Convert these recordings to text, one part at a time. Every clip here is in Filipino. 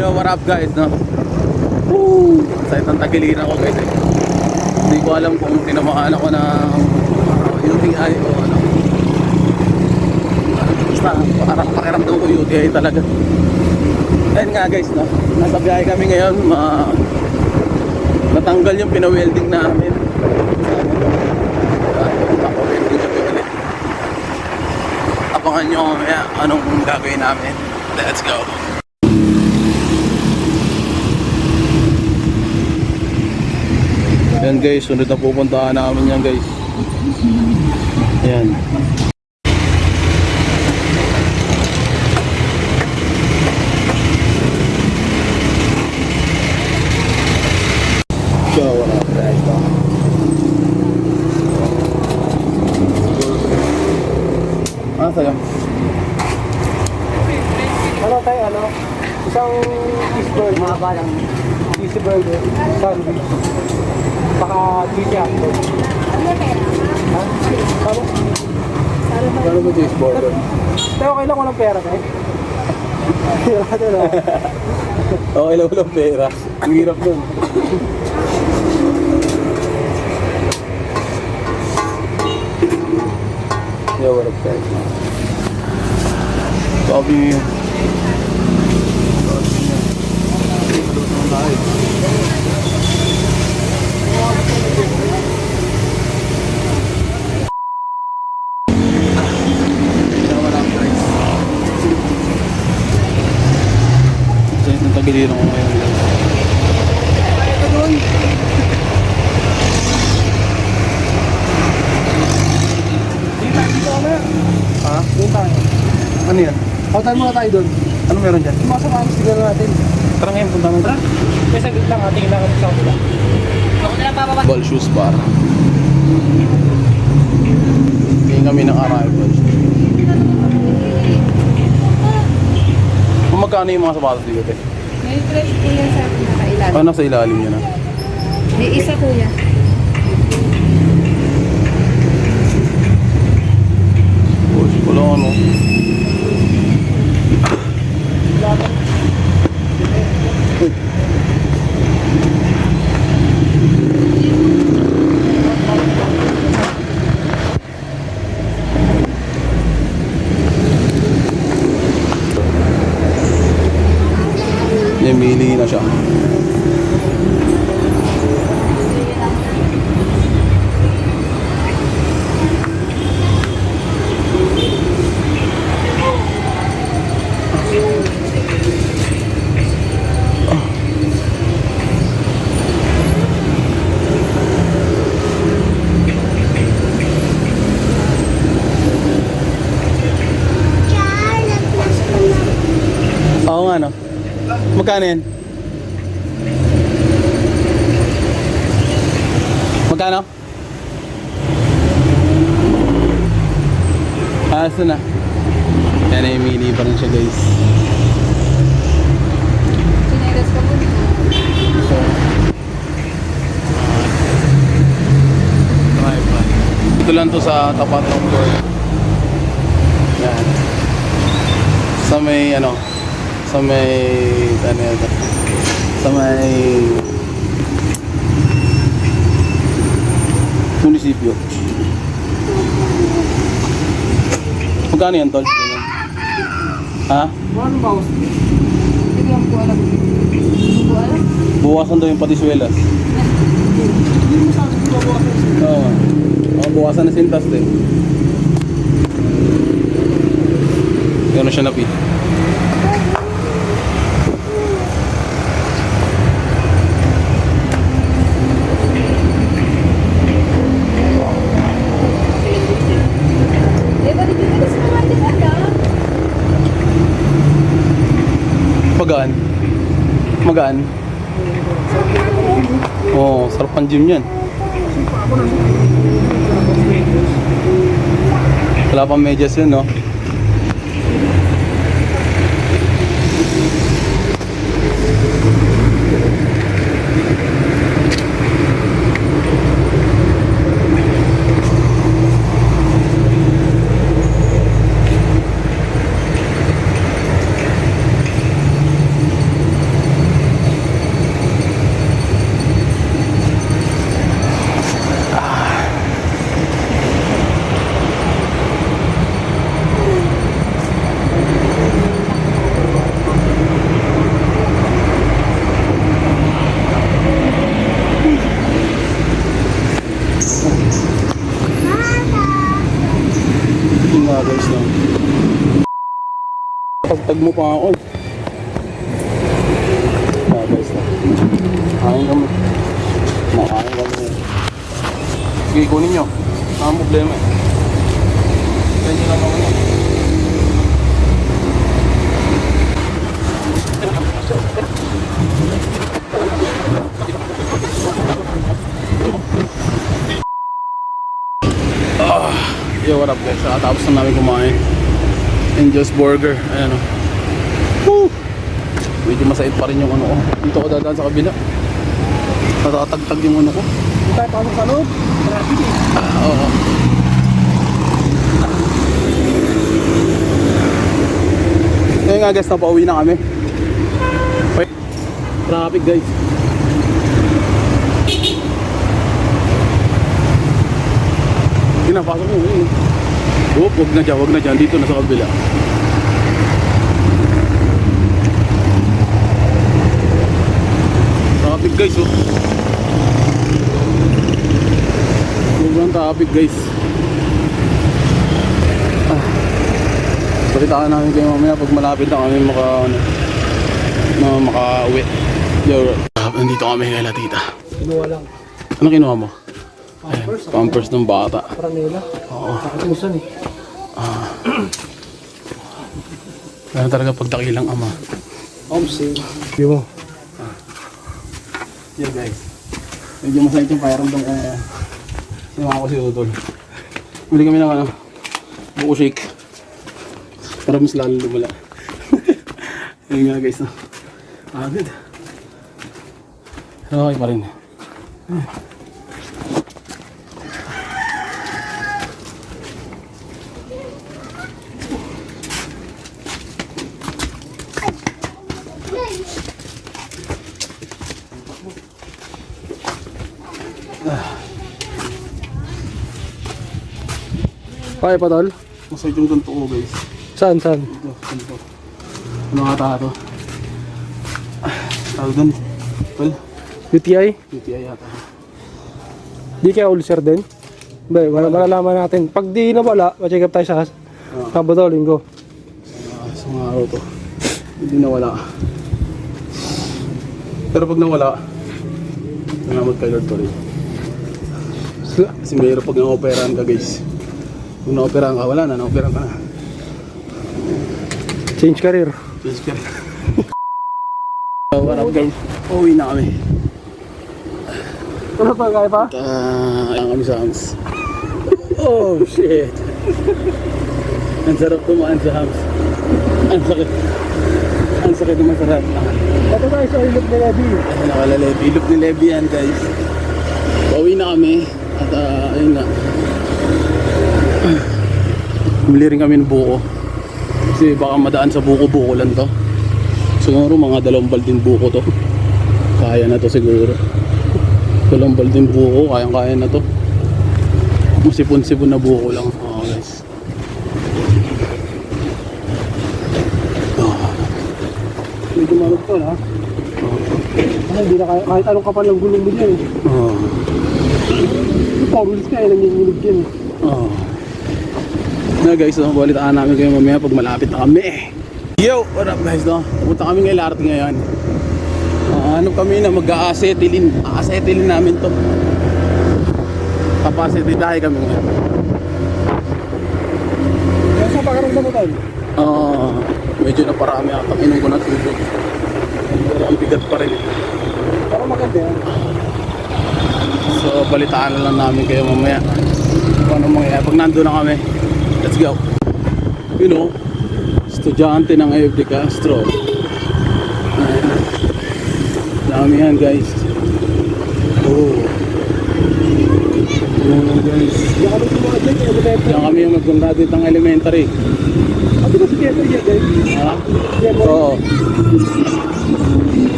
Yo, what up guys, no? Woo! Sa itang tagiliran ko guys eh. Hindi ko alam kung tinamaan ako ng UTI o ano. Basta parang pakiramdam ko UTI talaga. Ayun nga guys, no? Nasa biyahe kami ngayon. Natanggal yung pinawelding namin. Welding kami ulit. Abangan nyo mamaya anong gagawin namin. Let's go! Yan guys, sunod na pupuntahan namin yan guys. Yan. So, wala na guys. Sa'yo? Ano tayo, ano? Isang cheeseburger. Mahaba lang. Cheeseburger. Sandwich. Baka cheese yan. Ha? Ano? Ano ba cheeseburger? Tayo, okay lang walang pera tayo. Okay lang walang pera. Ang hirap nun. Yeah, what up guys? Sabi tagiliran ko ngayon. Ha? Doon tayo. Ano yan? Pautan muna tayo doon. Ano meron dyan? Masama ang siguro natin. Tara ngayon, punta natin. Kaya saglit lang, tingin lang kami sa kapila. Ball shoes bar. Tingin kami ng arrival. Kung magkano yung mga sapatos dito? May price po yan sa nakailalim. Ano nasa ilalim niya na? May isa kuya. Boss, wala ano. Mili na siya. Oo nga no. Magkano yan? Magkano? Asa na? Yan ay mini pa rin siya guys. Sinegas ka po. Ito lang to sa tapat ng court. Yan. Sa may ano, sa may munisipyo. Magkano yan tol? Ha? Ano ba? Hindi ko po alam. Hindi ko alam. Buwasan daw yung patiswelas. Hindi mo sabi ko babawasan. Oo. Buwasan na sintas din. Gano'n siya napi. Magaan. Magaan. Oo, sarap ang gym yan. Wala pang medyas yun, no? Tatag mo pa ako. Ah, guys na. Kain kami. Makain kami. Sige, kunin nyo. Ang problema eh. Kaya nyo lang naman. Yo, what up guys? Tapos na namin kumain. Angel's Burger. Ayan o. Woo! Medyo masait pa rin yung ano ko. Dito ko dadaan sa kabila. Tatatagtag yung ano ko. Hindi tayo pasok sa loob. Traffic eh. Oo. Ngayon nga guys, napauwi na kami. Wait. Traffic guys. Pinapasok mo yun. Wag na dyan, wag na dyan. Dito na sa kabila. Traffic guys oh. Sobrang traffic guys. Palitaan namin kayo mamaya pag malapit na kami makauwi. Yo, nandito kami kay La Tita. Kinuha lang. Ano kinuha mo? Pampers. Pampers ng bata. Pranela. Oo. Nakatusan eh. Kaya talaga pagdakilang ama. Omsing. Hindi mo. Yeah guys. Medyo masakit yung pakiramdam ko. Sinama ko si Utol. Bili kami ng buko shake. Para mas lalo lumala. Ayun nga guys. Agad. Okay pa rin. Kaya pa tol? Masakit yung ganito ko guys. Saan? Saan? Ito, ganito. Ano nga tato? Tawag doon. Tol. UTI? UTI yata. Di kaya ulcer din? Ba, malalaman natin. Pag di na wala, ma-check up tayo sa Sabado, Linggo. Sa mga araw to. Hindi nawala. Pero pag nawala, salamat kay Lord Tory. Kasi mayroon pag na-operahan ka guys. Kung na-operahan ka, wala na, na-operahan ka na. Change career. Yes, ka. So, what up guys? Uwi na kami. Ano pa, kaya pa? Ayan kami sa Hams. Oh shit! Ang sarap tumaan sa Hams. Ang sakit. Ang sakit na masarap. Ito tayo sa ilog na Levi. Nakalalit. Ilog ni Levi yan guys. Uwi na kami. At ayun nga. Bumili rin kami ng buko. Kasi baka madaan sa buko-buko lang to. Siguro mga 2 balding buko to. Kaya na to siguro. 2 balding buko, kayang-kaya na to. Masipon-sipon na buko lang. Oh, guys. Medyo marag to ha. Hindi na kaya, kahit anong kapal ng gulong mo dyan. Oh. Yung paulis ka eh, nanginginig yan. Oh. Na guys, balitaan namin kayo mamaya pag malapit na kami. Yo, what up guys, no? Pupunta kami kay LRT ngayon. Ano kami na mag-a-acetylene. A-acetylene namin to. Capacity dahil kami ngayon. Kaya sa pakaramdam mo tayo? Medyo naparami at ang inom ko na tubig. Pero ang bigat pa rin. Parang maganda yan. So balitaan na lang namin kayo mamaya kung ano mangyayari pag nandun na kami. Let's go. You know, estudyante ng AFD Castro. Dami yan guys. Oh. Yan guys. Diyan kami mga dyan, elevator. Diyan kami yung mag-graduate ng elementary. Ate ba si Jeffrey yan guys? Ha? Jeffrey? Oo.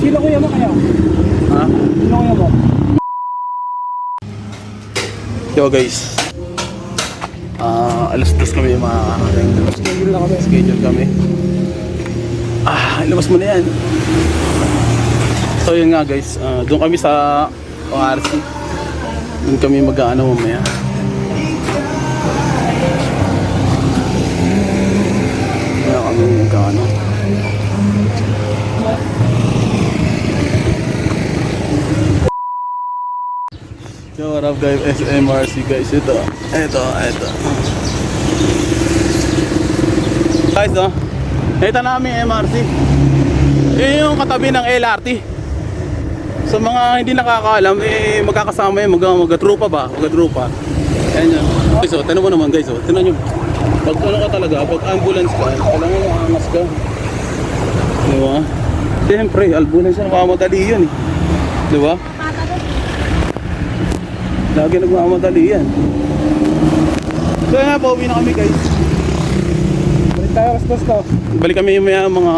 Sino kuya mo kaya? Ha? Sino kuya mo? Yo guys. Alas 2 kami makakarating. Schedule na kami. Schedule kami. Ilabas mo na yan. So yun nga guys, doon kami sa ORC. Doon kami mag-ano mamaya. Yo, what up guys, SMRC guys, ito. Guys, no? Ito namin MRC. Yun yung katabi ng LRT. Sa mga hindi nakakaalam, magkakasama yun, magka-trupa ba? Magka-trupa. Ayan yan. Guys, oh, tinan mo naman guys, oh. Tinan nyo. Pag ano ka talaga, pag ambulance ka, kailangan maangas ka. Diba? Siyempre, ambulance na namamadali yun eh. Diba? Lagi nagmamadali yan. So yan, pauwi na kami guys. Balik tayo alas 2 na. Balik kami maya mga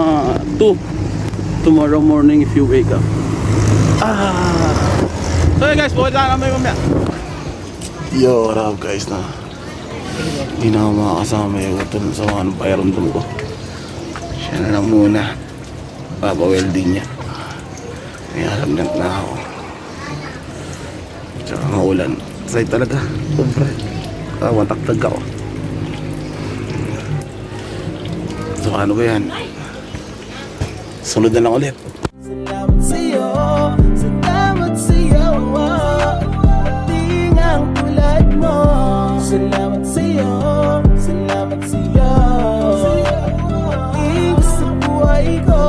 2 tomorrow morning if you wake up. So yeah guys, pauwi na kami mamaya. Yo, what up guys na. Hindi na ako makakasama yung utol sa mga pakiramdam ko. Siya na lang muna. Papa-welding niya. May alamnat na ako. Tsaka maulan. Say talaga. Sobra. Matagtag ako. So ano ba yan? Sunod na lang ulit. Salamat sa'yo, salamat sa'yo, ating ang tulad mo. Salamat sa'yo, salamat sa'yo, ating sa buhay ko.